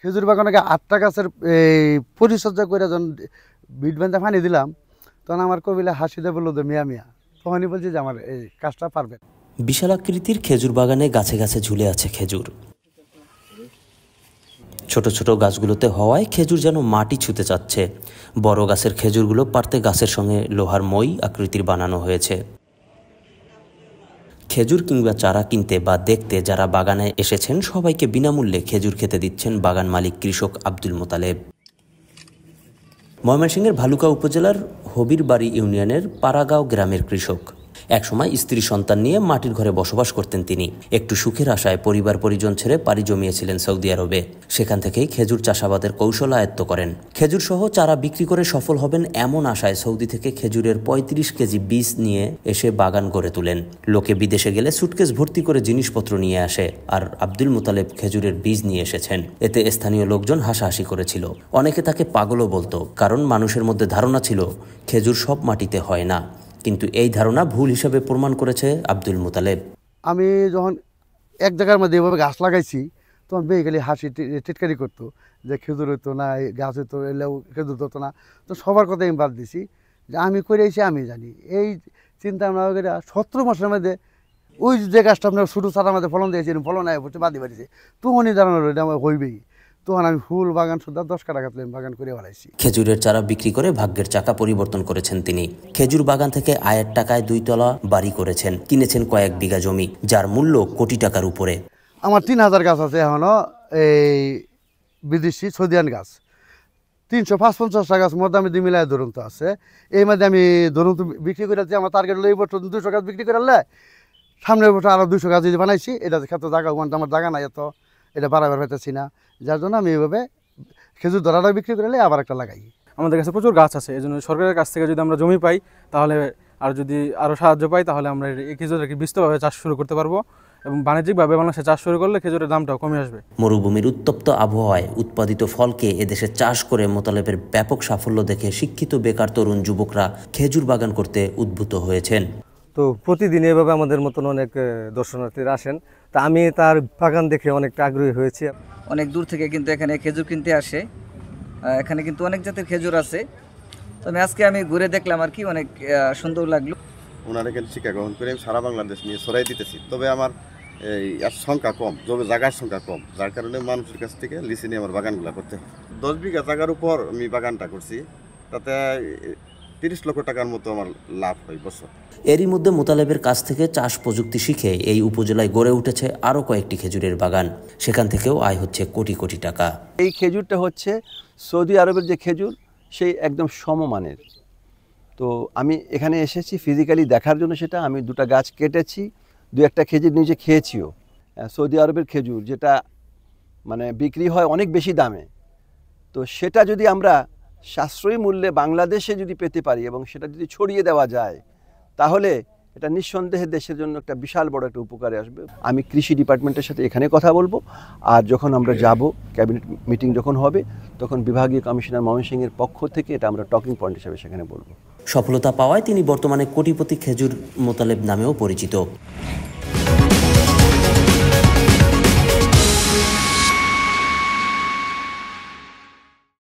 খেজুর বাগানকে 8টা গাছের এই পরিচর্যা করে যখন বিট বান্ধা পানি দিলাম, তখন আমার কবিলা হাসিতে বললো যে মিয়া মিয়া, তখনই বলছি যে আমার এই কাজটা পারবে। বিশাল আকৃতির খেজুর বাগানে গাছে গাছে ঝুলে আছে খেজুর। ছোট ছোট গাছগুলোতে হওয়ায় খেজুর যেন মাটি ছুঁতে চাচ্ছে। বড় গাছের খেজুরগুলো পারতে গাছের সঙ্গে লোহার মই আকৃতির বানানো হয়েছে। খেজুর কিংবা চারা কিনতে বা দেখতে যারা বাগানে এসেছেন সবাইকে বিনামূল্যে খেজুর খেতে দিচ্ছেন বাগান মালিক কৃষক আব্দুল মোতালেব। ময়মনসিংহের ভালুকা উপজেলার হবিরবাড়ি ইউনিয়নের পাড়াগাঁও গ্রামের কৃষক। একসময় স্ত্রী সন্তান নিয়ে মাটির ঘরে বসবাস করতেন তিনি। একটু সুখের আশায় পরিবার পরিজন ছেড়ে পাড়ি জমিয়েছিলেন সৌদি আরবে। সেখান থেকেই খেজুর চাষাবাদের কৌশল আয়ত্ত করেন। খেজুর সহ চারা বিক্রি করে সফল হবেন এমন আশায় সৌদি থেকে খেজুরের ৩৫ কেজি বীজ নিয়ে এসে বাগান গড়ে তোলেন। লোকে বিদেশে গেলে সুটকেস ভর্তি করে জিনিসপত্র নিয়ে আসে, আর আব্দুল মোতালেব খেজুরের বীজ নিয়ে এসেছেন। এতে স্থানীয় লোকজন হাসাহাসি করেছিল। অনেকে তাকে পাগলও বলতো, কারণ মানুষের মধ্যে ধারণা ছিল খেজুর সব মাটিতে হয় না। কিন্তু এই ধারণা ভুল হিসাবে প্রমাণ করেছে আব্দুল মোতালেব। আমি যখন এক জায়গার মধ্যে এভাবে গাছ লাগাইছি, তখন বেয়ে গেলে হাসি টিটকারি করতো যে খেজুর হইতো না, এই গাছ হইতো, এলেও খেজুর হতো না। তো সবার কথা আমি বাদ দিছি, যে আমি করে এসে আমি জানি। এই চিন্তা ভাবনা করে 17 মাসের মধ্যে ওই যে গাছটা আপনার ছোটো চারার মধ্যে ফলন দিয়েছি, ফলন আয় পড়ছে বাদি বাড়িছে, তখনই জানানো এটা আমার হইবেই। তখন আমি ফুল বাগান শুদ্ধা 10 কাঠা গাছ বাগান করে বাড়াইছি। খেজুরের চারা বিক্রি করে ভাগ্যের চাকা পরিবর্তন করেছেন তিনি। খেজুর বাগান থেকে আয়ের টাকায় 2 তলা বাড়ি করেছেন, কিনেছেন কয়েক বিঘা জমি, যার মূল্য কোটি টাকার উপরে। আমার 3000 গাছ আছে এখনো, এই বিদেশি সৌদিয়ান গাছ 350-50টা গাছ মোটামুটি মিলায় ধরুন তো আছে। এই মধ্যে আমি ধরুন তো বিক্রি করে আমার টার্গেট হলো এই বছর 200 গাছ বিক্রি করলে, সামনের বছর আরও 200 গাছ যদি বানাইছি। এটা ক্ষেত্রে জায়গা আমার জায়গা নাই এত, এটা বাড়াবার পাইতেছি না, যার জন্য আমি এইভাবে খেজুর ধরাটা বিক্রি করলে আবার একটা লাগাই। আমাদের কাছে প্রচুর গাছ আছে, এই জন্য সরকারের কাছ থেকে যদি আমরা জমি পাই তাহলে, আর যদি আরও সাহায্য পাই তাহলে আমরা এই খেজুরের বিস্তৃতভাবে চাষ শুরু করতে পারবো, এবং বাণিজ্যিকভাবে বাংলাদেশে চাষ শুরু করলে খেজুরের দামটাও কমে আসবে। মরুভূমির উত্তপ্ত আবহাওয়ায় উৎপাদিত ফলকে এদেশে চাষ করে মোতালেবের ব্যাপক সাফল্য দেখে শিক্ষিত বেকার তরুণ যুবকরা খেজুর বাগান করতে উদ্বুদ্ধ হয়েছেন। তো প্রতিদিন এভাবে আমাদের মতন অনেক দর্শনার্থীরা আসেন, তা আমি তার বাগান দেখে অনেকটা আগ্রহী হয়েছি। অনেক দূর থেকে কিন্তু এখানে খেজুর কিনতে আসে। এখানে কিন্তু অনেক জাতের খেজুর আছে। তো আজকে আমি ঘুরে দেখলাম আর কি, অনেক সুন্দর লাগলো। ওনারা কিন্তু শিক্ষা গ্রহণ করে আমি সারা বাংলাদেশ নিয়ে ছড়াই দিতেছি। তবে আমার এই সংখ্যা কম, তবে জায়গার সংখ্যা কম, যার কারণে মানুষের কাছ থেকে লিসে নিয়ে আমার বাগানগুলো করতে হয়। 10 বিঘা জায়গার উপর আমি বাগানটা করছি, তাতে 30 লক্ষ টাকার মতো আমার লাভ হয় বছর। এরই মধ্যে মোতালেবের কাছ থেকে চাষ প্রযুক্তি শিখে এই উপজেলায় গড়ে উঠেছে আরও কয়েকটি খেজুরের বাগান। সেখান থেকেও আয় হচ্ছে কোটি কোটি টাকা। এই খেজুরটা হচ্ছে সৌদি আরবের যে খেজুর, সেই একদম সমমানের। তো আমি এখানে এসেছি ফিজিক্যালি দেখার জন্য। সেটা আমি 2টা গাছ কেটেছি, 2-1টা খেজুর নিজে খেয়েছিও। সৌদি আরবের খেজুর যেটা মানে বিক্রি হয় অনেক বেশি দামে, তো সেটা যদি আমরা সাশ্রয়ী মূল্যে বাংলাদেশে যদি পেতে পারি এবং সেটা যদি ছড়িয়ে দেওয়া যায়, তাহলে এটা নিঃসন্দেহে দেশের জন্য একটা বিশাল বড় একটা উপকারে আসবে। আমি কৃষি ডিপার্টমেন্টের সাথে এখানে কথা বলবো, আর যখন আমরা যাব ক্যাবিনেট মিটিং যখন হবে, তখন বিভাগীয় কমিশনার ময়মনসিংহের পক্ষ থেকে এটা আমরা টকিং পয়েন্ট হিসেবে সেখানে বলবো। সফলতা পাওয়ায় তিনি বর্তমানে কোটিপতি খেজুর মোতালেব নামেও পরিচিত।